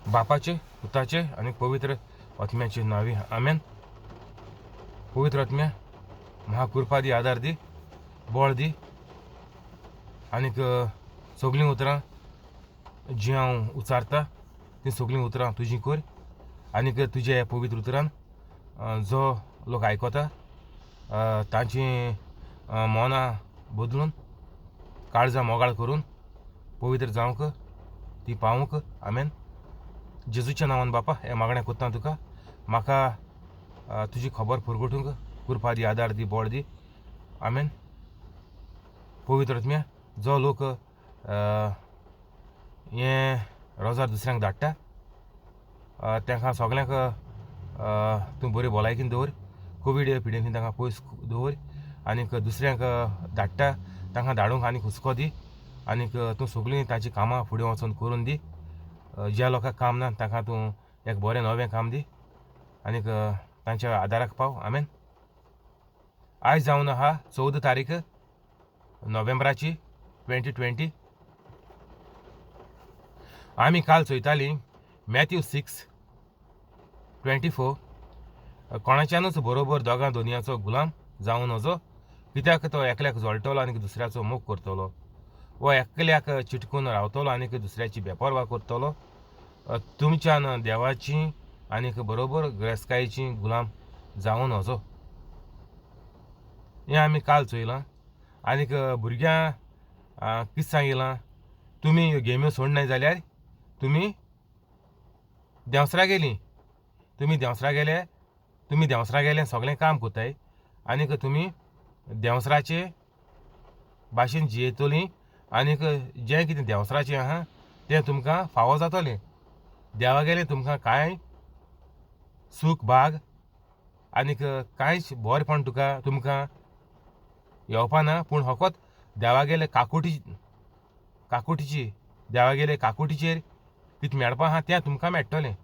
बापाचे, पुताचे आणि पवित्र आत्म्याचे नावे आमेन. पवित्र आत्म्या महाकृपा दी, आदार दी, बळ दी आनीक सगळीं उतरां जी हांव उचारता ती सगळीं उतरां तुजी कर. आनीक तुज्या ह्या पवित्र उतरान जो लोक आयकता तांची मनां बदलून काळजां मोगाळ करून पवित्र जावंक ती पावूंक. आमेन. जेजूच्या नांवान बापा हें मागणें कोत्ता तुका. म्हाका तुजी खबर परगटूंक कृपा दी, आदार दी, बळ दी. आमेन. पवित्र आत्म्या जो लोक हें रोजार दुसऱ्यांक धाडटा तांकां सगळ्यांक तूं बरे भलायकीन दवर. कोवीड पिडेंतल्यान तांकां पयस दवर. आनीक दुसऱ्यांक धाडटा तांकां धाडूंक आनीक हुस्को दी. आनीक तूं सगळीं तांची कामां फुडें वचून करून दी. ज्या लोकांक काम ना तांकां तूं एक बरें नवें काम दी आनीक तांच्या आदाराक पाव. आमेन. आयज जावन आहा 14 तारीख नोव्हेंबराची 2020. आमी काल चयतालीं मॅथ्यू 6:24. कोणाच्यानूच बरोबर दोगां दोनयाचो गुलाम जावं नजो, कित्याक तो एकल्याक जोडटलो आनीक दुसऱ्याचो मोग करतलो, वो एकल्याक चिटकून रावतलो आनीक दुसऱ्याची बेपरवा करतलो. तुमच्यान देवाची आनीक बरोबर ग्रेस्कायेची गुलाम जावं नजो. हें आमी काल चोयलां. आनीक भुरग्यां कितें सांगिलां, तुमी ह्यो गेम्यो सोडनाय जाल्यार तुमी देंवसरा गेलीं. तुमी देंवसरा गेले सगळें काम कोत्ताय आनीक तुमी देंवसराचे भाशेन जियेतलीं आनीक जें कितें देंवसराचें आहा तें तुमकां फावो जातलें. देवा गेलें तुमकां कांय सूख भाग आनीक कांयच बरेंपण तुमकां येवपा ना. पूण फकत देवा गेले काकुटीची देवा गेले काकुटीचेर कितें मेळपा आहा तें तुमकां मेळटलें.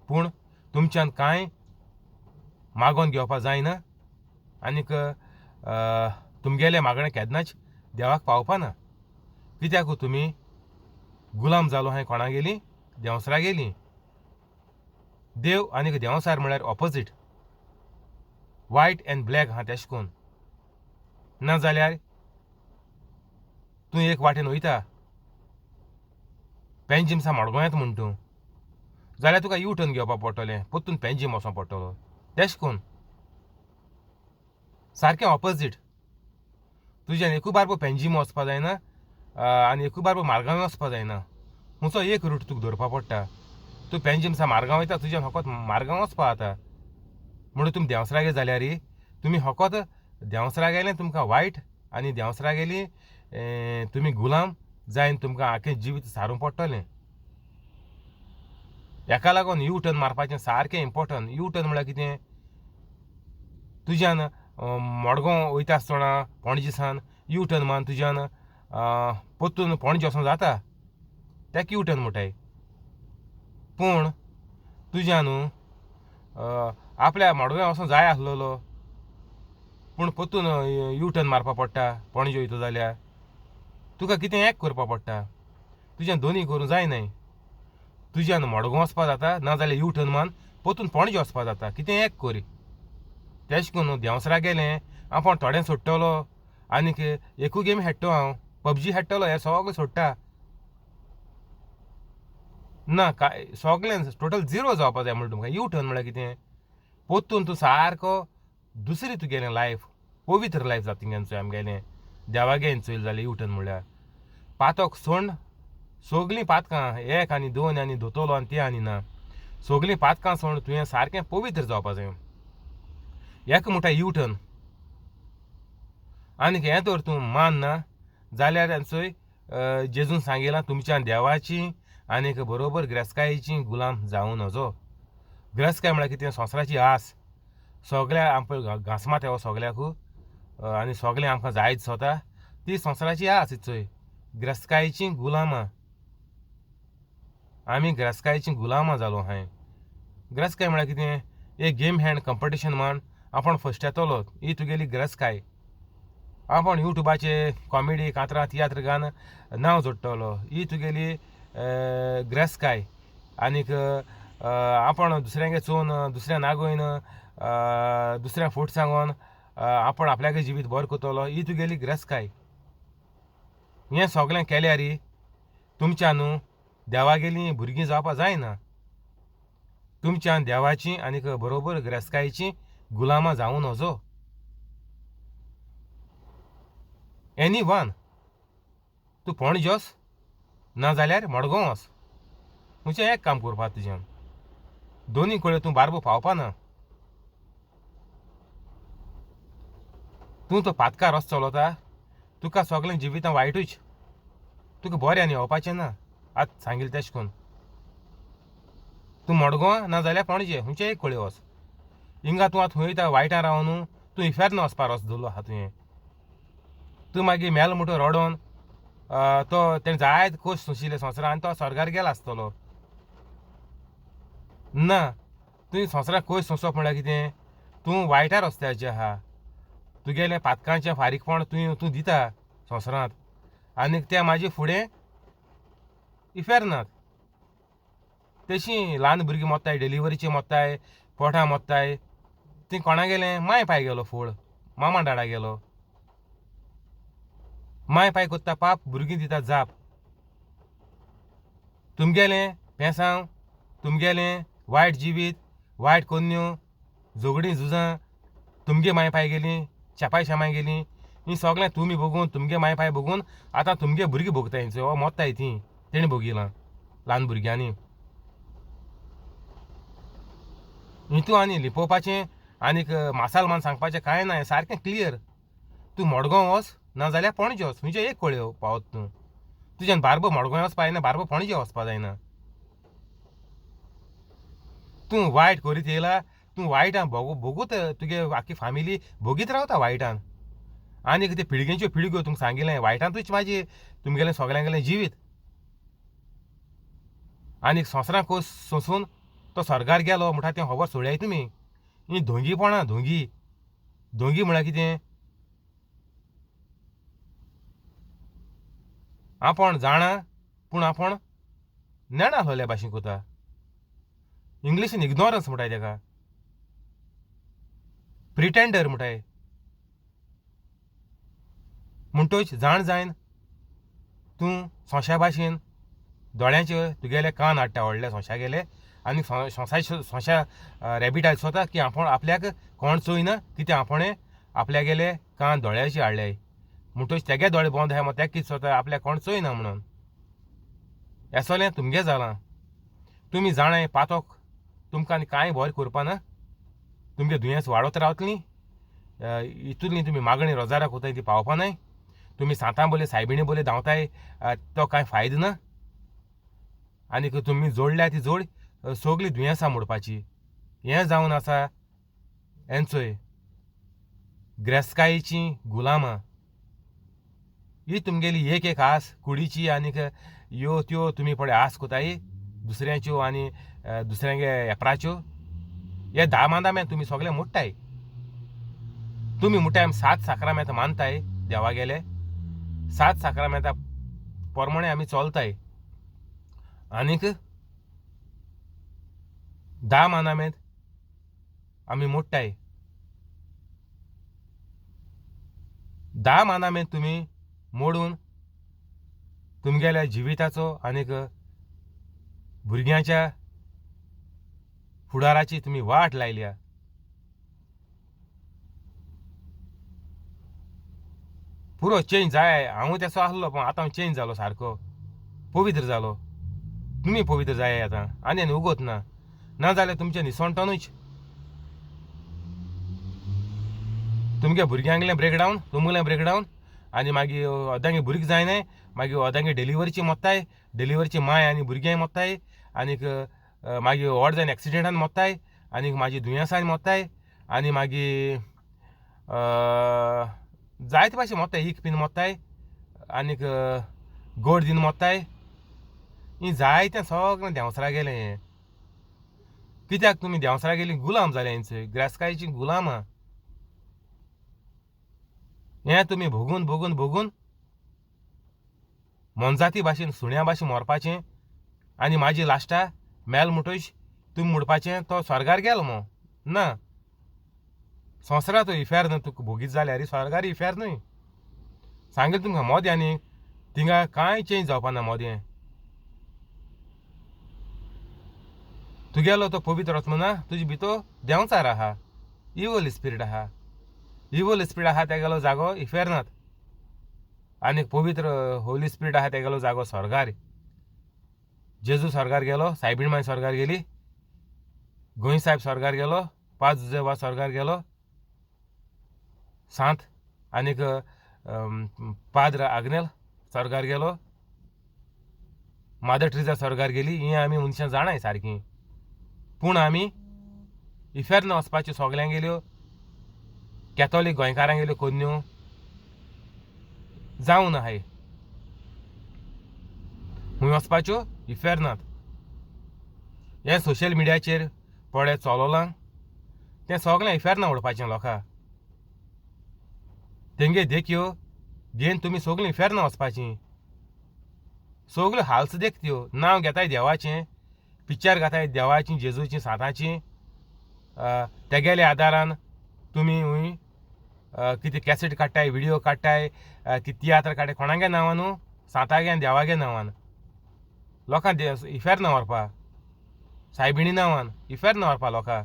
पूण तुमच्यान कांय मागोन घेवपा जायना आनीक तुमगेलें मागणें केन्नाच देवाक पावपा ना. कित्याक तुमी गुलाम जालो हाय कोणा गेलीं, देंवसरा गेलीं. देव आनीक देंवसार म्हळ्यार ऑपोजीट, वायट एंड ब्लॅक आहा तेशें कोन्न. ना जाल्यार तूं एक वाटेन वयता पेंजिमसा मडगोंयांत म्हूण तूं, जाल्यार तुका यू टर्न घेवपा पडटलें, परतून पेंजीम वचों पडटलो. तेशें कोन्न सारकें ऑपोजीट. तुज्यान एकू बारबो पेंजीम वचपा जायना आनी एकू बारबो मारगांव वचपा जायना. हुंचो एक रूट तुका धरपा पडटा. तूं पेंजीमसा मारगांव वयता, तुज्यान फकत मारगांव वचपा जाता. म्हणून तुमी देंवसरा गेले जाल्यार तुमी फकत देंवसरा गेलें तुमकां वायट आनी देंवसरा गेलीं तुमी गुलाम जायन तुमकां आख्खें जिवीत सारूंक पडटलें. हेका लागून यू टर्न मारपाचें सारकें इम्पोर्टंट. यू टर्न म्हळ्यार कितें, तुज्यान मडगांव वयता आसतना पणजे सान यू टर्न मान तुज्यान परतून पणजे वचों जाता, तेका यू टर्न म्हणटाय. पूण तुज्यान आपल्या मडगांव वचों जाय आसलेलो पूण परतून यू टर्न मारपा पडटा पणजे वयता जाल्यार तुका कितें एक करपा पडटा. तुज्यान दोनीय करूं जायनाय. तुज्यान मडगांव वचपा जाता, नाजाल्यार यू टर्न मान परतून पणजे वचपा जाता. कितें एक कर. तेशें करून देंवसरा गेलें आपूण थोडें सोडटलो आनीक एकू गेम खेळटो हांव, पबजी खेळटलो, हें सगळें सोडटा ना. काय सगळें टोटल झिरो जावपा जाय म्हणटा तुमकां. यू टर्न म्हळ्यार कितें, परतून तूं सारको दुसरी तुगेलें लायफ पवित्र लायफ जाता थिंगांचो. आमगेलें देवागेन चोयल जाल्यार यू टर्न म्हळ्यार पातोक सोंड. सगळीं पातकां एक आनी दोन आनी धोतलो आनी तें आनी ना, सगळीं पातकां सोंड तुवें सारकें पवित्र जावपा जाय. हेका म्हणटा यू टर्न. आनीक हें तर तूं मानना जाल्यार चोय जेजून सांगिलां तुमच्या देवाची आनीक बरोबर ग्रेस्कायेची गुलाम जावं नजो. ग्रेस्काय म्हळ्यार कितें, संवसाराची आस. सगळ्या आमकां घांसमात येवो सगळ्याक आनी सगळें आमकां जाय दिसता ती संवसाराची आस. चोय ग्रेस्कायेची गुलामां आमी ग्रेस्कायेची गुलामां जालो हाय. ग्रेस्काय म्हळ्यार कितें, एक गेम हँड कंपिटिशन मान आपूण फस्ट येतलो, ही तुगेली ग्रेस्काय. आपूण युट्यूबाचे कॉमेडी कांतरां तियात्र घान नांव जोडटलो, ही तुगेली ग्रेस्काय. आनीक आपण दुसऱ्यांगे चोवन दुसऱ्या नागोयन दुसऱ्या फूट सांगून आपण आपल्यागे जिवीत बरें कोतलो ही तुगेली गिरेस्तकाय. हें सगळें केल्यार तुमच्या न्हू देवागेलीं भुरगीं जावपा जायना. तुमच्यान देवाची आनीक बरोबर गिरेस्तकायेची गुलामां जावूं नजो. एनी वन तूं पणजे वच नाजाल्यार मडगांव वच. खुंयचें एक काम करपा तुजें. दोनी कडेन तूं बारबो पावपाना. तूं तो पातकार रस्तो चलता तुका सगळें जिवितां वायटूच. तुका बऱ्यान येवपाचें ना आतां सांगिल्लें तेशें करून. तूं मडगांव नाजाल्यार पणजे खुंयचें एक कडेन वच. हिंगा तूं आतां खंय वायटां रावन तूं इफेर्न वचपा रस्तो धरलो आहा तुवें. तूं मागीर मेल म्हणटो रडोन तो तेणें जायत कोश सोंशिल्ले संवसारान आनी तो स्वर्गार गेलो आसतलो. ना तुवें संवसाराक कोश सोंसप म्हळ्यार कितें तूं वायट्या रस्त्याचेर आहा. तुगेलें पातकांचें फारीकपण तूं दिता संवसारांत आनीक ते म्हाजे फुडें इफेरनात. तेशीं ल्हान भुरगीं मोत्ताय डिलिव्हरीचे मोत्ताय पोटां मोत्ताय. तीं कोणा गेलें माय पाय गेलो फूड मामा डाडा गेलो. माय पाय कोत्ता पाप भुरगीं दिता जाप. तुमगेलें पेसांव तुमगेलें वायट जिवीत वायट कोन्यो झगडीं झुजां तुमगे माय पाय गेलीं शेपाय शेमाय गेलीं. ही सगळें तुमी भोगून तुमगे माय पाय भोगून आतां तुमगे भुरगीं भोगताय हो मोत्ताय तीं तेणीं भोगिलां ल्हान भुरग्यांनी. हितू आनी लिपोवपाचें आनीक मासाल मान सांगपाचें कांय ना. सारकें क्लियर. तूं मडगांव वच नाजाल्यार पणजे वच. खंयचें एक कडेन पावत तूं. तुज्यान बारबो मडगांव वचपा जायना बारबो पणजे वचपा जायना. तूं वायट करीत येयला तूं वायटान भोगूत तुगे आख्खी फॅमिली भोगीत रावता वायटान. आनीक ते पिळगेच्यो पिळग्यो तुमकां सांगिल्लें वायटांतूच म्हाजी तुमगेलें सगळ्यांगेलें जिवीत. आनीक संवसाराक कोस सोंसून तो स्वर्गार गेलो म्हणटा तें खबर सोडयाय तुमी. ही धोंगीपणां धोंगी. धोंगी म्हळ्यार कितें आपण जाणा पूण आपण नेणा आहलोल्या भाशेन कोता. इंग्लिशीन इग्नोरन्स म्हणटाय तेका. प्रिटेंडर म्हणटाय. म्हणटूच जाण जायन तूं सोंश्या भाशेन दोळ्यांचे तुगेले कान हाडटा व्हडले सोंश्या गेले आनी सोंश्या रॅबिटा दिसता की आपण आपल्याक कोण चोयना कितें आपणें आपल्या गेले कान दोळ्याचे हाडले. म्हणटूच तेगे दोळे बंद आहाय तेका कितें जाता आपल्याक कोण चोयना म्हणून. हेसोलें तुमगे जालां. तुमी जाणाय पातोक तुमकां आनी कांय बरें करपाना. तुमगे दुयेंस वाडत रावतलीं. हितूंतलीं तुमी मागणी रोजाराक कोताय ती पावपानाय. तुमी सांतां बोले सायबिणी बोले धांवताय तो कांय फायदो ना. आनीक तुमी जोडल्या ती जोड सगळीं दुयेंसां मोडपाची. हें जावन आसा हेंचोय गिरेस्तकायेची गुलामां. ही तुमगेली एक एक आस कुडीची आनीक ह्यो त्यो तुमी पळय आस कोताय दुसऱ्यांच्यो आनी दुसऱ्यांगे एपराच्यो. हे 10 मांदामें तुमी सगळें मोडटाय. तुमी म्हणटाय 7 साक्रामेंत मानताय देवा गेले. 7 साक्रामेंता पोरमोणें आमी चलताय. आनीक 10 मांदामेंत आमी मोडटाय. 10 मांदामेंत तुमी मोडून तुमगेल्या जिविताचो आनीक भुरग्यांच्या फुडाराची तुमी वाट लायल्या. पुरो चेंज जाय. हांवूय तेसो आसलो पूण आतां चेंज जालो सारको पवित्र जालो. तुमी पवित्र जाय आतां आनी उगोत ना. नाजाल्यार तुमच्या निसवणपणूच तुमगे भुरग्यांगलें ब्रेकडावन तुमगेलें ब्रेकडावन आनी मागीर अर्द्यांगे भुरगीं जायनाय. मागीर अर्द्यांगे डिलिव्हरीची मोत्ताय. डिलिव्हरीची माय आनी भुरग्यांय मोत्ताय. आनीक मागीर व्हड जावन एक्सिडेंटान मोत्ताय. आनीक म्हाजी दुयेंसान मोत्ताय. आनी मागीर जायते भाशेन मोत्ताय. ईख बीन मोत्ताय आनीक गोड दिन मोत्ताय. ही जायतें सगळें देंवसरा गेलें. हें कित्याक तुमी देंवसरा गेली गुलाम जाले हेंचोय गिरेस्तकायेची गुलामां. हें तुमी भोगून भोगून भोगून मनजाती भाशेन सुण्या भाशेन मरपाचें आनी म्हाजी लास्टा मेल म्हणटच तुमी म्हणपाचें तो स्वर्गार गेलो मो ना संवसारां तो इफेर न्हू तुका भोगीत जाल्यार स्वर्गार इफेर न्हय सांगलें तुमकां मोदें आनी थिंगा कांय चेंज जावपा ना मोदें तुगेलो तो पवित्र आत्मा ना तुजे भितर देंवचार आहा इवल स्पिरीट आहा तेगेलो जागो इफेर नात आनी पवित्र होली स्पिरीट आहा तेगेलो जागो स्वर्गार जेजू स्वर्गार गेलो सायबीण माय स्वर्गार गेली गोंय साहेब स्वर्गार गेलो पांच जेवा स्वर्गार गेलो सांत आनीक पाद्र आग्नेल स्वर्गार गेलो मादर ट्रिजा स्वर्गार गेली ही आमी मनशां जाणाय सारकी पूण आमी इफेर न वचपाच्यो सगल्यांक गेल्यो कॅथॉलीक गोंयकारांक गेल्यो कन्यो जावन आहाय खूंय वचपाच्यो इफेर नात हें सोशल मिडियाचेर पळय चलोलां तें सगळें इफेर ना उडपाचें लोकां तेंगे देखयो घेवन तुमी सगळीं इफेर ना वचपाचीं सगल्यो हाल्स देखत्यो नांव घेताय देवाचें पिक्चर घाताय देवाचीं जेजूचीं सांताचीं तेगेल्या आदारान तुमी हूंय कितें कॅसेट काडटाय व्हिडियो काडटाय कितें तियात्र काडटाय कोणागे नांवान सांतागे आनी देवागे नांवान लोकांक इफेर ना व्हरपा सायबिणी नांवान इफेर ना व्हरपा लोकां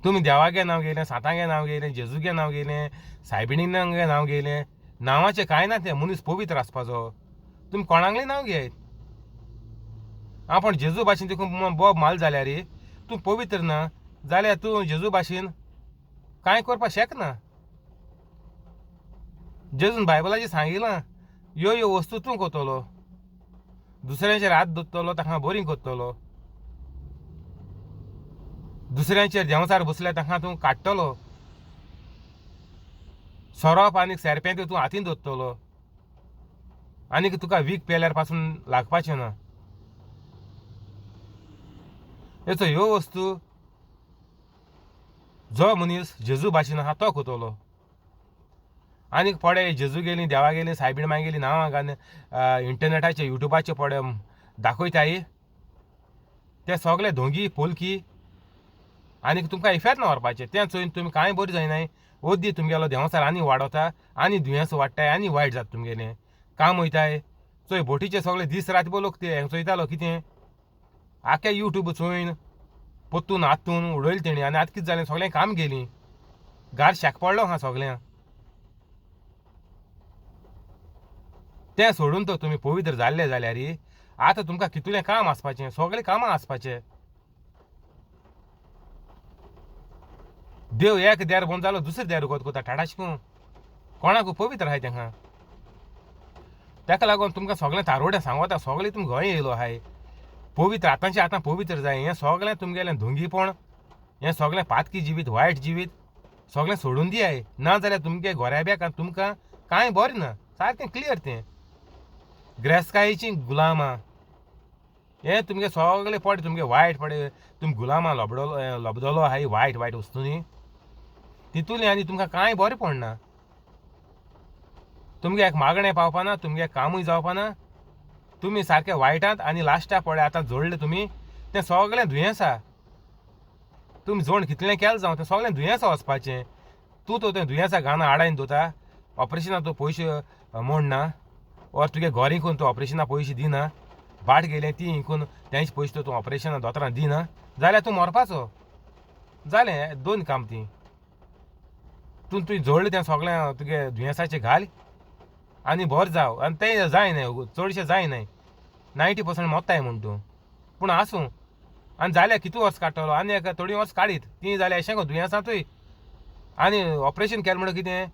तुमी देवागे नांव घेयलें सांतागे नांव घेयलें जेजूगे नांव घेयलें सायबिणीगे नांव घेयलें नांवाचें कांय ना तें मनीस पवित्र आसपाचो तुमी कोणाकलें नांव घेयत पण जेजू भाशेन देखून बोब माल जाल्यार तूं पवित्र ना जाल्यार तूं जेजू भाशेन कांय करपा शकना जेजून बायबलाचेर सांगिलां ह्यो ह्यो वस्तू तूं कोत्तलो दुसऱ्यांचेर हात धरतलो ताका बोरींग कोत्तलो दुसऱ्यांचेर देंवचार बसल्यार ताका तूं काडटलो सोरोप आनी सेरपें तूं हातीन धरतलो आनीक तुका वीख पेल्यार पासून लागपाचें ना हेचो ह्यो वस्तू जो मनीस जेजू भाशेन आहा तो कोत्तलो आनीक पडे जेजू गेलीं देवा गेलीं सायबीण माय गेलीं नांवां घालून इंटरनेटाचेर युट्यूबाचेर पडे दाखयताय ते सगळे धोंगी पोलकी आनीक तुमकां इफेर ना व्हरपाचें तें चोयन तुमी कांय बरी जायनाय ओद्दी तुमगेलो देंवचार आनी वाडोता आनी दुयेंस वाडटाय आनी वायट जाता तुमगेलें काम वयताय चोय बोटीचे सगळे दीस रातभर लोक ते चोयतालो कितें आख्या यूट्यूब चोयन पोत्तून हातून उडयलें तेणी आनी आतां कितें जालें सगळें काम गेलीं गार शेक पडलो हा सगळ्यांक तें सोडून तो तुमी पवित्र जाल्ले जाल्यार आतां तुमकां कितलें काम आसपाचें सगळें कामां आसपाचें देव एक देर बंद जालो दुसरें देर उगत कोता टाटाशिकूं कोणाक पवित्र आहाय तेंकां ताका लागून तुमकां सगळें तारोड्या सांगोता सगळें तुमी गोंय येयलो आहाय पवित्र आतांचे आतां पवित्र जाय हें सगळें तुमगेलें धोंगीपण हें सगळें पातकी जिवीत वायट जिवीत सगळें सोडून दियाय ना जाल्यार तुमगे घोऱ्याब्याक तुमकां कांय बरें ना सारकें क्लियर तें ग्रेस्कायेचीं गुलामां हें तुमगे सगळें पडे तुमगे वायट पडे तुमी गुलामां लबदलो आहाय वायट वायट वस्तूंनी तितून आनी तुमकां कांय बरें पडना तुमगे एक मागणें पावपाना तुमगे कामूय जावपाना तुमी सारके वायटांत आनी लास्टाक पळय आतां जोडले तुमी तें सगळें दुयेंसा तुमी जोड कितलें केलें जावं तें सगळें दुयेंसा वचपाचें तूं तो तें दुयेंसा घाना आडायन दोता ऑपरेशनाक तूं पयशे मोडना ओर तुगे घर इंकून तूं ऑपरेशना पयशे दिना बाट गेलें ती इंकून तेंचे पयशे तूं ऑपरेशना दोतोरां दिना जाल्यार तूं मरपाचो जालें दोन काम तीं तुमी जोडलें तें सगळें तुगे दुयेंसाचें घाल आनी बरें जाव आनी तें जायनाय चडशें जायनाय 90% मोत्ताय म्हूण तूं पूण आसूं आनी जाल्यार कितू वर्स काडटलो आनी एक थोडीं वर्स काडीत तीं जाल्यार अशें गो दुयेंसांतूय आनी ऑपरेशन केलें म्हणून कितें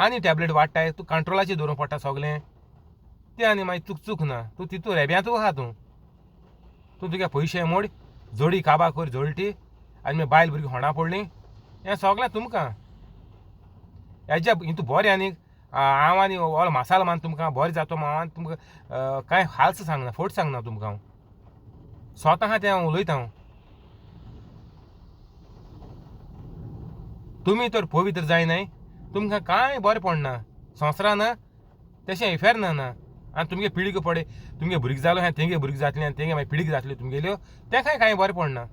आनी टॅबलेट वाडटाय तूं कंट्रोलाचेर दवरूंक पडटा सगळें तें आनी मागीर तुका चूक ना तूं तितू रेब्यांतू आहा तूं तुगे पयशे मोड जोडी काबार कर जोडटी आनी मागीर बायल भुरगीं होणा पडलीं हें सगळें तुमकां हेज्या हितू बरें आनीक हांव आनी ऑल मसालो मान तुमकां बरें जातो हांव तुमकां कांय हाल्स सांगना फोट सांगना तुमकां हांव स्वता आहा तें हांव उलयता हांव तुमी तर पवित्र जायनाय तुमकां कांय बरें पडना संवसारान तशें इफेर ना आनी तुमगे पिळगी पडे तुमगे भुरगीं जालो हें तेंगे भुरगीं जातलीं आनी तेंगे मागीर पिळगी जातल्यो तुमगेल्यो तेंकाय कांय बरें पडना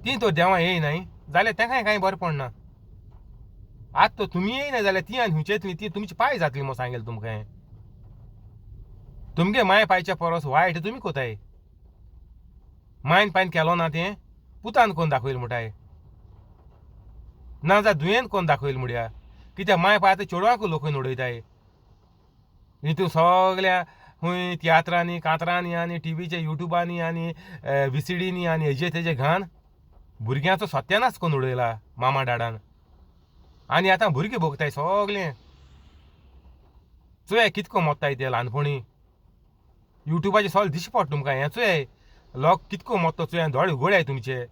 ती तो देवा येयनाय जाल्यार तेंकाय कांय बरें पडना आतां तो तुमी येयना जाल्यार ती आनी हुंचे ती तुमची पाय जातली म्हूण सांगेल तुमकां तुमगे माय पायच्या परस वायट तुमी कोताय मायन पायन केलो ना तें पुतान कोण दाखयलें म्हणटाय ना जाल्यार दुयेन कोण दाखयलें म्हणया कित्याक माय पाय आतां चेडवांक लोकून उडयताय हितून सगल्या खूंय तियात्रांनी कांतरांनी आनी टीव्हीच्या युट्यूबांनी आनी VCDनी आनी हेजे तेजे घान भुरग्यांचो सत्यानाश कोन्न उडयला मामा डाडान आनी आतां भुरगीं भोगताय सगलें चोय कितको मोत्ताय ते ल्हानपणी युट्यूबाचेर सगळें दिश्टी पडटा तुमकां हें चोय लोक कितको मोत्तो चोय दोळे उगड्याय तुमचे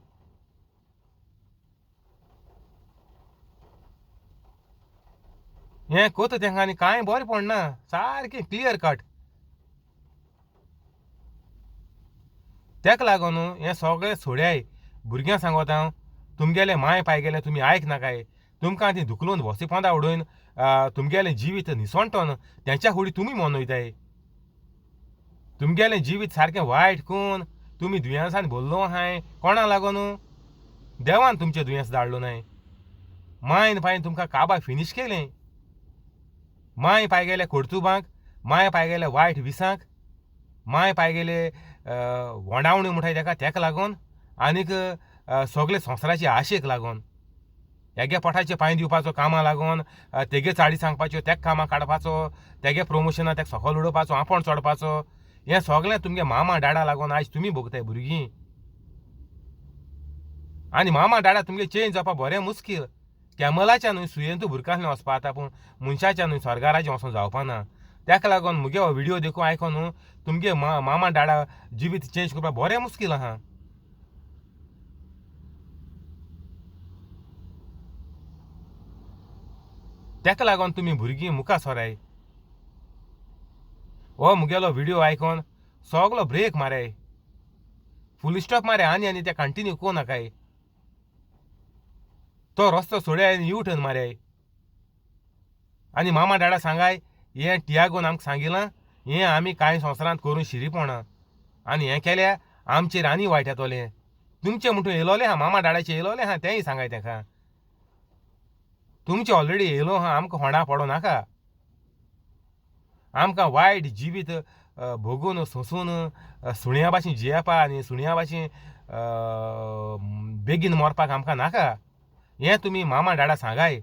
हें कोत तेंकां आनी कांय बरें पडना सारकें क्लियर कट तेका लागून हें सगळें सोड्याय भुरग्यांक सांगोत हांव तुमगेले माय पाय गेले तुमी आयकनाकाय तुमकां ती धुकलून भोसी पोंदा उडोवन तुमगेलें जिवीत निसोणटोन तेंच्या फुडें तुमी मनयताय तुमगेलें जिवीत सारकें वायट करून तुमी दुयेंसान भरलो आहाय कोणा लागून देवान तुमचें दुयेंस धाडलो नाय मायन पायन तुमकां काबार फिनीश केलें माय पाय गेले कोडचुबांक माय पाय गेले वायट विसांक माय पाय गेले वोंडावणी म्हणटाय तेका लागून आनीक सगळे संवसाराची आशेक लागून हेगे पोटाचे पांय दिवपाचो कामां लागून तेगे चाडी सांगपाच्यो तेका कामां काडपाचो तेगे प्रमोशनां तेका सकयल उडोवपाचो आपोण चोडपाचो हें सगळें तुमगे मामा डाडा लागून आयज तुमी भोगताय भुरगीं आनी मामा डाडा तुमगे चेंज जावपा बरें मुश्कील कॅमलाच्या न्हय सुयेंतू भुरकांतल्यान वचपा आता पूण मनशाच्या न्हय स्वर्गाराचें वचून जावपा ना तेका लागून मुगे हो व्हिडिओ देखून आयकोन तुमगे मामा डाडा जिवीत चेंज करपा बरें मुश्कील आहा तेका लागून तुमी भुरगीं मुखार सोराय हो मुगेलो व्हिडिओ आयकोन सगलो ब्रेक माराय फूल स्टॉप माराय आनी ते कंटिन्यू करूं नाकाय तो रस्तो सोड्याय आनी यू टर्न माराय आनी मामा डाडा सांगाय हें टियागोन आमकां सांगिलां हें आमी कांय संवसारांत करून शिरीपणां आनी हें केल्यार आमचेर आनी वायट येतोलें तुमचें म्हणून येयलोलें आहा मामा डाडाचें येयलोलें आहा तेंय सांगाय तेका तुमचें ऑलरेडी येयलो आहा आमकां होंडा पडो नाका आमकां वायट जिवीत भोगून सोंसून सुण्या भाशेन जियेवपा आनी सुण्या भाशेन बेगीन मरपाक आमकां नाका हें तुमी मामा डाडा सांगाय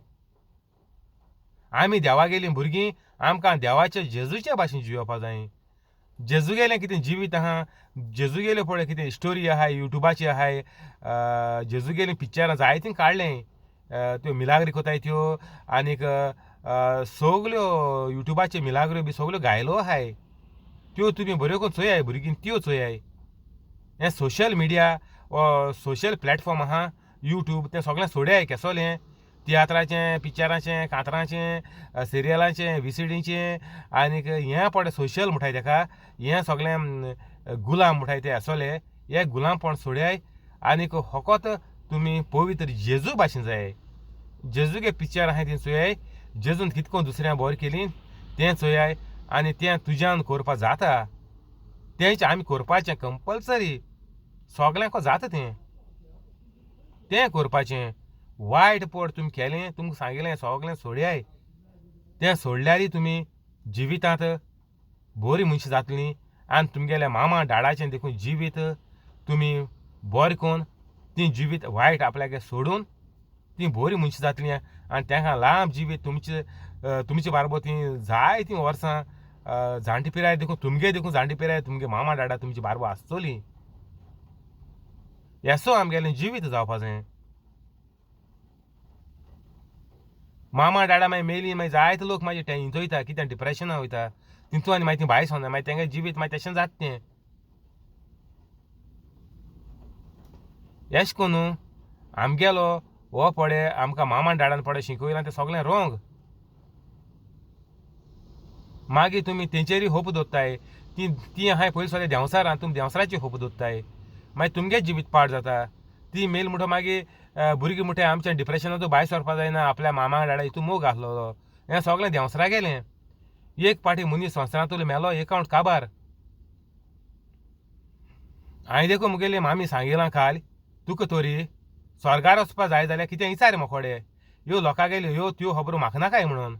आमी देवा गेलीं भुरगीं आमकां देवाच्या जेजूच्या भाशेन जियोवपा जाय जेजू गेलें कितें जिवीत आहा जेजू गेले पळय कितें स्टोरी आहाय युट्यूबाची आहाय जेजू गेलीं पिक्चरां जायतीं काडलें त्यो मिलाग्री कोताय त्यो आनीक सगल्यो युट्यूबाचे मिलाग्रो बी सगल्यो गायलो आहाय त्यो तुमी बऱ्यो करून चोयाय भुरगीं त्यो चोयाय हें सोशल मिडिया वो सोशल प्लॅटफॉर्म आहा यूट्यूब तें सगळें सोड्याय केसोलें तियात्राचें पिक्चराचें कांतराचें सिरियलाचें VCDचें आनीक हें पडे सोशल म्हणटाय तेका हें सगळें गुलाम म्हणटाय तें आसोलें हे गुलामपण सोड्याय आनीक फकत तुमी पवित्र जेजू भाशेन जाय जेजूगे पिक्चर आहाय तें चोयाय जेजून कितको दुसऱ्यां बरें केलीं तें चोयाय आनी तें तुज्यान करपा जाता तेंच आमी करपाचें कंपल्सरी सगल्यांक जाता तें करपाचें वायट पड तुमी केलें तुमकां सांगिल्लें सगलें सोड्याय तें सोडल्यारय तुमी जिवितांत बरीं मनशां जातलीं आनी तुमगेल्या मामा डाडाचें देखून जिवीत तुमी बरें करून तीं जिवीत वायट आपल्यागे सोडून तीं बरीं मनशां जातलीं आनी तेंकां लांब जिवीत तुमचे बाराबर तीं जायतीं वर्सां जाणटी पिराय देखून तुमगे देखून जाणटी पिराय तुमगे मामा डाडा तुमचे बाराबर आसतलीं हेसो आमगेलें जिवीत जावपा जाय मामा डाडा मागीर मेलीं मागीर जायते लोक मागीर हितून वयता कित्याक डिप्रेशनां वयता तितून आनी मागीर तीं भायर सोना मागीर तेंगे जिवीत मागीर तशें जाता तें एश कोन्न आमगेलो हो पडे आमकां मामा डाडान पडे शिकयलां तें सगलें रोंग मागीर तुमी तेंचेरूय होप दवरताय ती आहाय पयलीं सगळें देंवसारां तुमी देंवसाराची होप दवरताय मागीर तुमगे जिवीत पाड जाता ती मेल म्हणटा मागीर भुरगीं म्हणटा आमच्या डिप्रेशनाचो भायर सरपा जायना आपल्या मामा डाडा हितून मोग आसलो हें सगलें देंवसरा गेलें एक पाटी मनीस संवसारांतलो मेलो एकावंट काबार. हांवें देखून मुगेली मामी सांगिलां काल तुका तोरी स्वर्गार वचपा जाय जाल्यार कितें विचार मोकोडे ह्यो लोकां गेल्यो ह्यो त्यो खबरो म्हाका नाकाय म्हणून.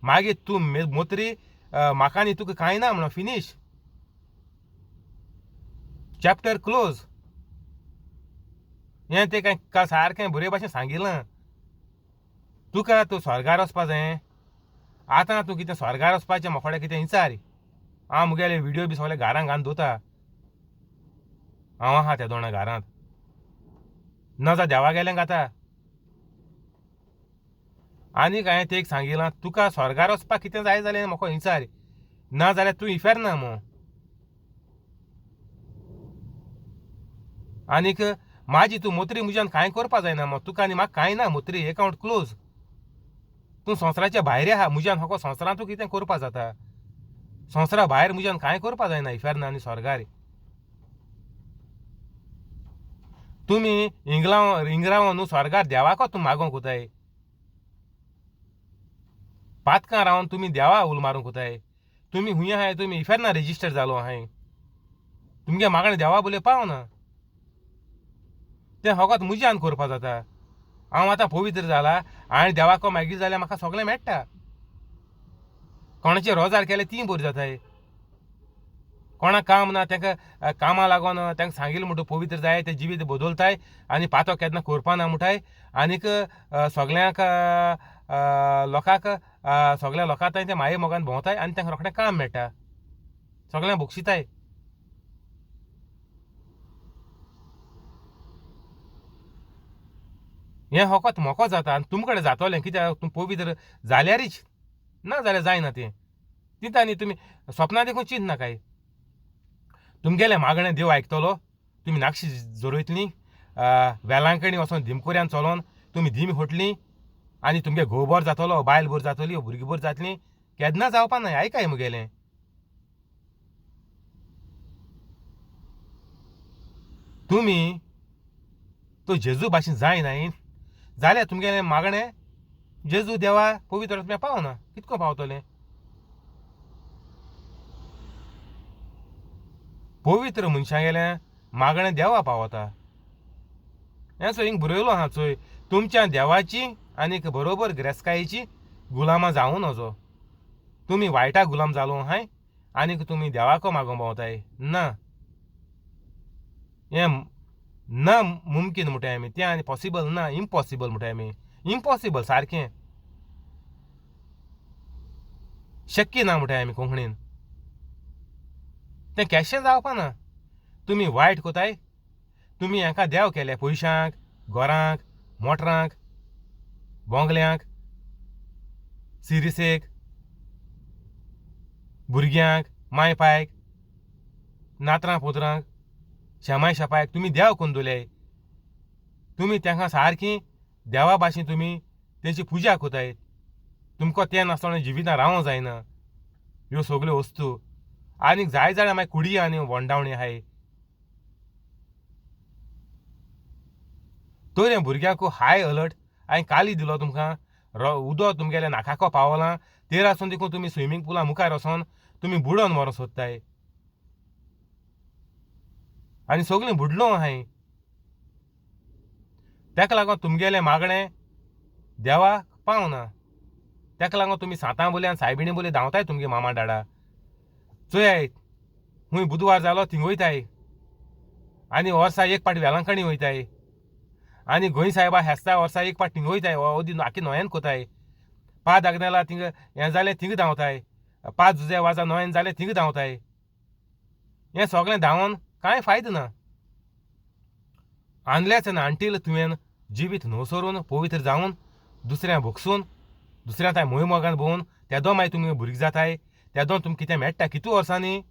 मागीर तूं मोत्री म्हाका आनी तुका कांय ना म्हणून फिनीश. Chapter close. हें तें कांय सारकें बरे भाशेन सांगिलां. तुका तूं स्वर्गार वचपा जाय. आतां तूं कितें स्वर्गार वचपाचें मोकोडे कितें विचार. हांव मुगेले व्हिडियो बी सगळे घरांत घालून दवरता. हांव आहा त्या दोना घरांत ना जा देवा गेलें घाता. आनीक हांवें तेक सांगिलां तुका स्वर्गार वचपाक कितें जाय जाल्यार म्हाका विचार ना जाल्यार तूं इफेर ना मो. आनीक म्हाजी तूं मोत्री म्हज्यान कांय करपा जायना मो. तुका आनी म्हाका कांय ना मोत्री एकावंट क्लोज. तूं संवसाराच्या भायर आहा म्हज्यान हो संवसारांत तूं कितें करपा जाता. संवसारा भायर म्हज्यान कांय करपा जायना इफेर ना आनी स्वर्गार. तुमी इंग्रांव न्हू स्वर्गार देवाको तूं मागोंक कोताय. पातकां रावन तुमी देवा उल मारूंक कोताय. तुमी हुंय आहाय तुमी इफेर ना रेजिस्टर जालो आहाय. तुमगे मागणें देवा बोले पावना. तें फकत म्हज्यान करपा जाता. हांव आतां पवित्र जाला हांवें देवाको मागीर जाल्यार म्हाका सगळें मेळटा. कोणाचें रोजार केलें तीं बरी जाताय. कोणाक काम ना तांकां कामा लागोन तांकां सांगिल्लें म्हणटू पवित्र जाय तें जिवीत बदलताय आनी पातो केन्ना करपा ना म्हणटाय. आनीक सगळ्यांक लोकांक सगळ्या लोकां थंय ते माये मोगान भोंवताय आनी तांकां रोखडें काम मेळटा. सगळ्यांक बक्षिताय. हें फकत मोको जाता आनी तुमचे कडेन जातोलें कित्याक तूं पवित्र जाल्यारच ना जाल्यार जायना तें. तितांनी तुमी सपना देखून चिंत नाकाय. तुमगेलें मागणें देव आयकतलो. तुमी नाखशी जोरोयतलीं वेलांकणी वचोन दिमकुऱ्यान चलोन तुमी धीम होटलीं आनी तुमगे घोव बरो जातलो बायल बरी जातली भुरगीं बरी जातलीं. केन्ना जावपा ना आयकाय मुगेलें. तुमी तो जेजू भाशेन जायनाय जाल्यार तुमगेलें मागणें जेजू देवा पवित्र आत्म्या पावना. कितको पावतलें. पवित्र मनशां गेलें मागणें देवा पावता. हें चोय हिंग बरयलो आहा चोय तुमच्या देवाची आनीक बरोबर गिरेस्तकायेची गुलामां जावं नजो. तुमी वायटा गुलाम जालो आहाय आनीक तुमी देवाको मागों भोंवताय ना. हें ना मुमकीन म्हणटाय आमी तें आनी पॉसिबल ना. इम्पॉसिबल म्हणटाय आमी. इम्पॉसिबल सारकें शक्य ना म्हणटाय आमी कोंकणीन. तें केशें जावपा ना. तुमी वायट कोताय. तुमी हाका देव केले पयशांक घरांक मोटरांक बोंगल्यांक सिरिसेक भुरग्यांक माय पायक नातरां पोतरांक शेमाय शेपायक तुमी देव करून दवरल्याय. तुमी तांकां सारकीं देवा भाशेन तुमी तेंची पुजा कोताय. तुमकां तें नासतना जिवितां रावूं जायना ह्यो सगल्यो वस्तू. आनीक जाय जाल्यार मागीर कुडी आनी वोंडावणी आहाय. तर हें भुरग्यांक हाय अलर्ट हांवें काली दिलो तुमकां. उदक तुमगेल्या नाकाको पावलां तेर आसून देखून तुमी स्विमींग पुला मुखार वचोन तुमी बुडोन मरों सोदताय आनी सगळीं बुडलो आहाय. ताका लागून तुमगेलें मागणें देवाक पावना. ताका लागून तुमी सातां बोली आनी सायबिणी बोली धांवताय तुमगे मामा डाडा. चोय खूंय बुधवार जालो थिंग वयताय आनी वर्सा एक पाटी वेलांकणी वयताय आनी गोंय सायबा हेस्ता वर्सा एक पाटी थिंग वयताय. ओदी आख्खी न्हंयेन कोताय. 5 आग्नेला थिंग हें जालें थिंग धांवताय. 5 जुजे वाजा न्हंयेन जालें थिंग धांवताय. हें सगळें धांवन कांय फायदो ना. अनलेस एन अंटील तुवें जिवीत न्हवसरून पवित्र जावन दुसऱ्या भोगसून दुसऱ्या थंय मोही मोगान भोवून तेदो मागीर तुमी भुरगीं जाताय. तेदो तुमकां कितें मेळटा कितू वर्सांनी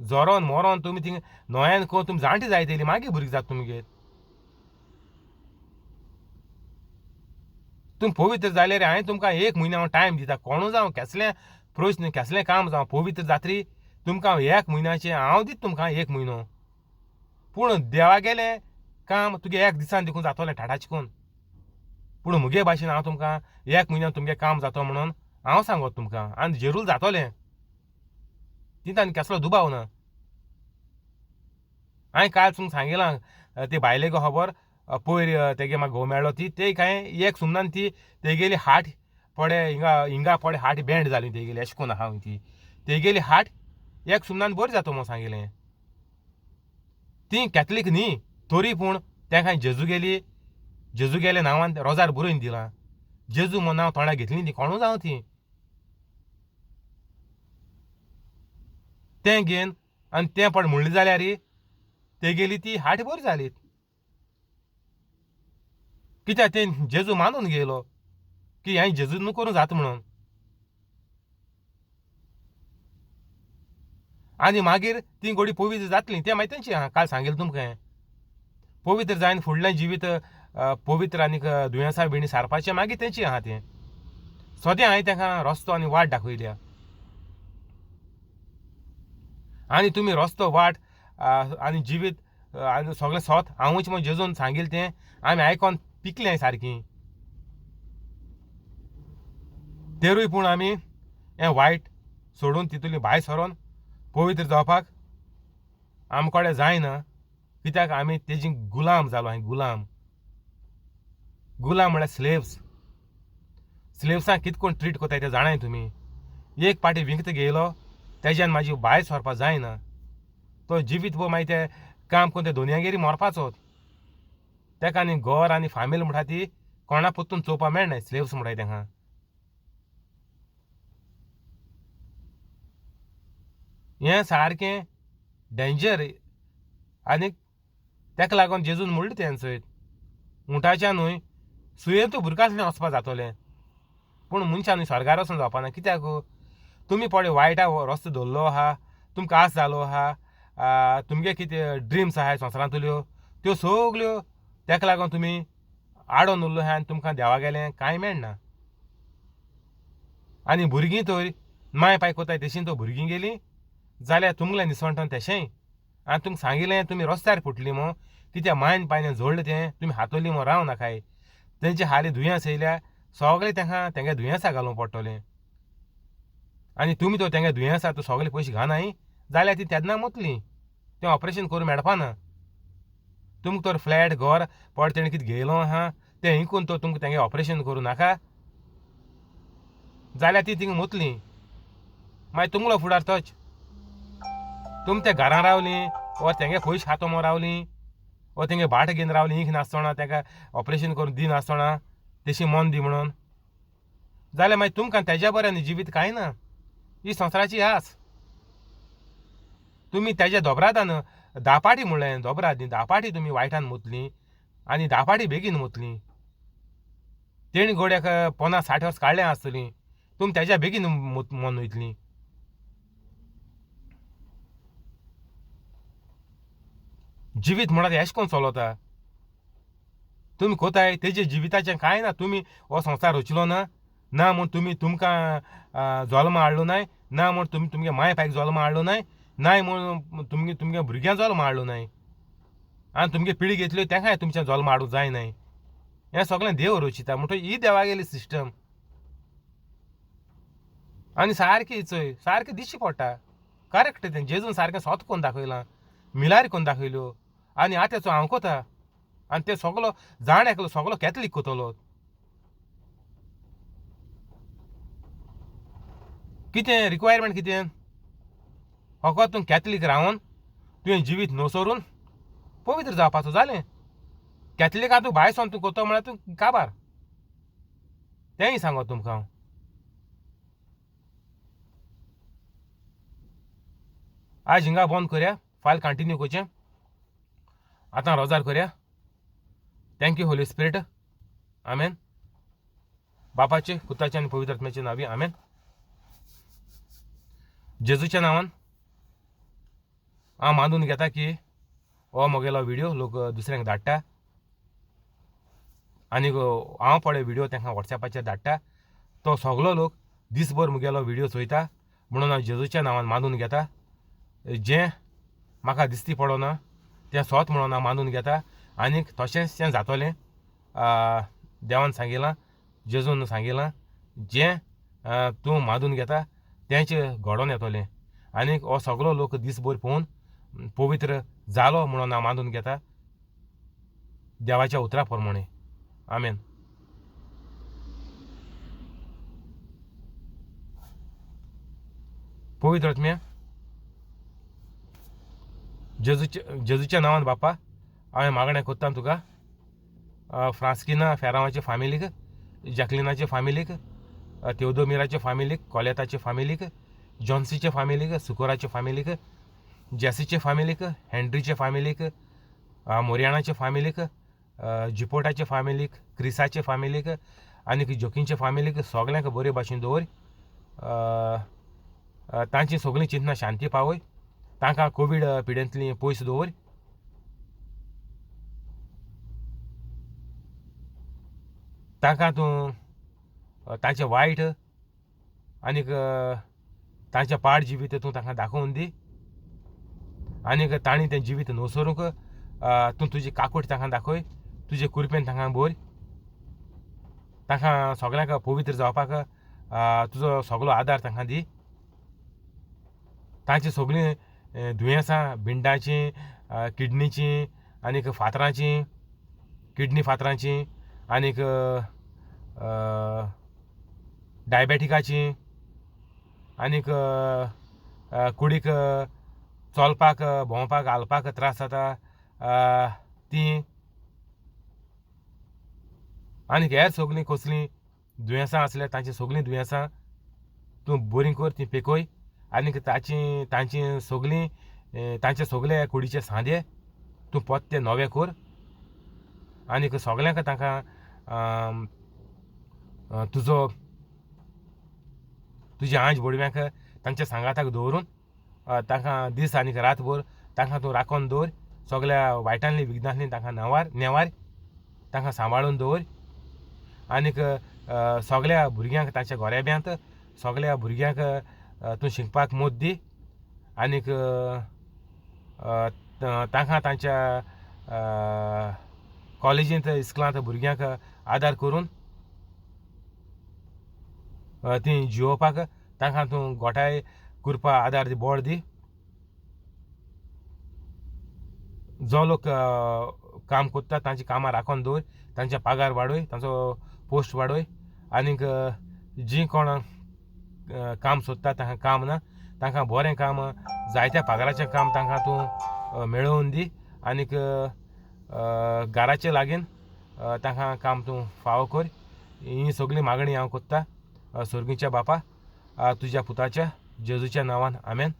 जोरोन मोरोन तुमी थिंग न्हंयेन कोण तुमी जाणटी जायतली मागीर भुरगीं जाता तुमगेर. तुमी पवित्र जाल्यार हांवें तुमकां 1 म्हयनो टायम दिता. कोणू जावं केसलें प्रश्न केसलें काम जावं पवित्र जातरी तुमकां 1 म्हयन्याचें हांव दिता तुमकां 1 म्हयनो. पूण देवा गेलें काम तुगे 1 दिसान देखून जातोलें ठाठाचें कोन्न. पूण मुगे भाशेन हांव तुमकां 1 म्हयन्यान तुमगें काम जातो म्हणून हांव सांगत तुमकां आनी जरूर जातोलें ती तांणी कसलो दुबाव ना हांवें काल तुमकां सांगिलां ते बायलेक खबर पयर तेगे म्हाका घोव मेळ्ळो ती ते कांय एक सुमनान ती तेगेली हाट पडे हिंगा पडे हाट बँड जाली तेगेली अशें करून हांव ती तेगेली हाट एक सुमनान बरी जाता म्हणून सांगिलें ती कॅथलीक न्ही तरी पूण तेंकां जेजू गेल्या नांवान रोजार बरोवन दिलां जेजू म्हूण नांव तोंडाक घेतली ती कोणू जावं ती तें घेवन आनी तें पड म्हणलें जाल्यार तेगेली ती हाट बरी जाली कित्याक तें जेजू मानून गेलो की हांवें जेजू न्हू करूं जाता म्हणून आनी मागीर ती गोडी पवित्र जातली तें मागीर तेंची आहा काल सांगिल्लें तुमकां पवित्र जावन फुडलें जिवीत पवित्र आनीक दुयेंसां बिणी सारपाचें मागीर तेंची आहा तें सद्या हांवें तांकां रस्तो आनी वाट दाखयल्या आनी तुमी रस्तो वाट आनी जिवीत आनी सगळें सोत हांवूच म्हण जेजून सांगिल्लें तें आमी आयकोन पिकलें सारकीं तेरूय पूण आमी हें वायट सोडून तितूंतली भायर सरोन पवित्र जावपाक आमचे कडेन जायना कित्याक आमी तेजी गुलाम जालो हांवें गुलाम म्हळ्यार स्लेव्सांक कितें करून ट्रीट कोताय तें जाणाय तुमी एक पाटी विकतो घेयलो तेज्यान म्हाजी भायर सरपा जायना तो जिवीत पळय मागीर तें काम करून ते दोनयागेरी मरपाचो तेका आनी घर आनी फामील म्हणटा ती कोणा पोत्तून चोवपा मेळना स्लेव्स म्हणटाय तेंकां हें सारकें डेंजर आनीक तेका लागून जेजून म्हणलें तें चोय उंटाच्यानूय सुयेंतूय बुरकासलें वचपा जातोलें पूण मनशानूय स्वर्गार वचून जावपाना कित्याक तुमी पळय वायटा रस्तो धरलो आहा तुमकां आस जालो आहा तुमगे कितें ड्रिम्स आहाय संवसारांतल्यो त्यो सगल्यो तेका लागून तुमी आडोन उरलो आहा आनी तुमकां देवा गेलें कांय मेळना आनी भुरगीं तर माय पाय कोताय तशीं तो भुरगीं गेलीं जाल्यार तुमगेलें निसवणटोन तेशेंय आनी तुमकां सांगिल्लें तुमी रस्त्यार फुटलीं मो कित्याक मायन पायन जोडलें तें तुमी हातोली मो राव नाकाय तेंचे हाली दुयेंस येयल्या सगळें तेंकां तेंगे दुयेंसां घालूंक पडटलें आनी तुमी तो तेंगे दुयेंसां तो सगळे पयशे घानाय जाल्यार ती तेन्ना मरतलीं तें ऑपरेशन करून मेळपाना तुमकां तर फ्लॅट घर पड तेणें कितें घेयलो आहा तें हिंकून तो तुमकां तेंगे ऑपरेशन करूं नाका जाल्यार ती थिंगा मुतलीं मागीर तुमलो फुडार तोच तुमी त्या घरां रावलीं वा तेंगे पयशे खातो रावलीं वा तेंगे भाट घेवन रावलीं हिंक नासतना तेका ऑपरेशन करून दी नासतना तेशी मन दी म्हणून जाल्यार मागीर तुमकां तेज्या बरें जिवीत कांय ना ही संवसाराची आस तुमी तेज्या दोबरादान दापाटी म्हणलें दोबराद न्ही दापाटी तुमी वायटान मुतलीं आनी दापाटी बेगीन मुतलीं तेणी गोड्याक 50-60 वर्स काडलें आसतलीं तुमी तेज्या बेगीन मन वयतलीं जिवीत म्हणटा अशें करून चलता तुमी कोताय तेजे जिविताचें कांय ना तुमी हो संवसार रचलो ना म्हूण तुमी तुमकां जल्म हाडलो नाय ना म्हूण तुमी तुमगे माय पायक जल्म हाडलो नाय म्हूण तुमगे भुरग्यां जल्म हाडलो नाय आनी तुमगे पिळगी घेतल्यो तेंकाय तुमचें जल्म हाडूंक जायनाय हें सगळें देव रचिता म्हणटो ही देवा गेली सिस्टम आनी सारकी चोय सारकें दिश्टी पडटा करेक्ट तें जेजून सारकें सोत करून दाखयलां मिलारी करून दाखयल्यो आनी आतां तेचो हांव कोता आनी ते सगलो जाण एकलो सगलो कॅथलीक कोतलो कितें रिक्वायरमेंट कितें फकत तूं कॅथलीक रावन तुवें जिवीत न्हसरून पवित्र जावपाचो जालें कॅथलिका तूं भायर सोन तूं कोतो म्हळ्यार तूं काबार तेंय सांगो तुमकां हांव आज हिंगा बंद करया फाल्यां कंटिन्यू करचें आतां रोजार करया थँक्यू होली स्पिरीट आमेन बापाचे पुताचे आनी पवित्र आत्म्याचे नांवी आमेन जेजूच्या नांवान हांव मानून घेता की हो म्हगेलो व्हिडिओ लोक दुसऱ्यांक धाडटा आनी हांव पळय व्हिडिओ तांकां वॉट्सॅपाचेर धाडटा तो सगलो लोक दिसभर म्हगेलो व्हिडिओ चोयता म्हणून हांव जेजूच्या नांवान मानून घेता जें म्हाका दिसती पडना तें सोत म्हणून हांव मानून घेता आनीक तशेंच तें जातोलें देवान सांगिलां जेजून सांगिलां जें तूं मादून घेता तेंचे घडोवन येतोलें आनीक हो सगळो लोक दीसभर पळोवन पवित्र जालो म्हणून हांव मानून घेता देवाच्या उतरा प्रमाणे आमेन. पवित्र आत्म्या जेजूच्या नांवान बापा हांवें मागणें कोत्ता तुका फ्रांस्किना फेरांवाचे फामिलीक, जॅकलिनाचे फामिलीक, तेवदोमिराचे फामिलीक, कोलेताचे फामिलीक, जॉन्सीचे फामिलीक, सुकोराचे फामिलीक, जॅसीचे फामिलीक, हेनरीचे फामिलीक, मोरियानाचे फामिलीक, जिपोटाचे फामिलीक, क्रिसाचे फामिलीक आनीक जोकींचे फामिलीक सगल्यांक बरे भाशेन दवर. तांची सगळीं चिंतना शांती पावय. तांकां कोवीड पिडेंतली पयस दवर. तांकां तूं तांचें वायट आनीक तांचें पाड जिवीत तूं तांकां दाखोवन दी आनीक तांणी तें जिवीत न्हवसरूंक तूं तुजी काकूट तांकां दाखय. तुजे कुरपेन तांकां भर. तांकां सगल्यांक पवित्र जावपाक तुजो सगळो आदार तांकां दी. तांची सगळीं दुयेंसां भिंडाचीं, किडनीचीं आनीक फातरांचीं, किडनी फातरांचीं आनीक डायबेटिकाचीं आनीक कुडीक चलपाक भोंवपाक हालपाक त्रास जाता तीं आनीक हेर सगळीं कसलीं दुयेंसां आसल्यार तांचीं सगळीं दुयेंसां तूं बरीं कर, तीं पेकय आनीक तांचीं सगळीं तांचे सगळे कुडीचे सांदे तूं पोत्ते नवे कर आनीक सगल्यांक तांकां तुजे आंज बोडव्यांक तांच्या सांगाताक दवरून तांकां दीस आनीक रातभर तांकां तूं राखोन दवर. सगल्या वायटांतली विघ्नांतली तांकां नेवार तांकां सांबाळून दवर आनीक सगल्या भुरग्यांक तांच्या गोरेब्यांत सगल्या भुरग्यांक तूं शिकपाक मोद दी आनीक तांकां तांच्या कॉलेजींत इस्कुलांत भुरग्यांक आदार करून तीं जिवोवपाक तांकां तूं गोठाय कृपा आदार दी, बोड दी. जो लोक काम कोत्ता तांची कामां राखोन दवर. तांचे पागार वाडय, तांचो पोस्ट वाडय आनीक जीं कोण काम सोदता तांकां काम ना तांकां बरें काम जायत्या पागाराचें काम तांकां तूं मेळोवन दी आनीक घराचे लागीं तांकां काम तूं फावो कर. ही सगळी मागणी हांव कोत्ता स्वर्गीच्या बापा तुज्या पुताच्या जेजूच्या नांवान आमेन.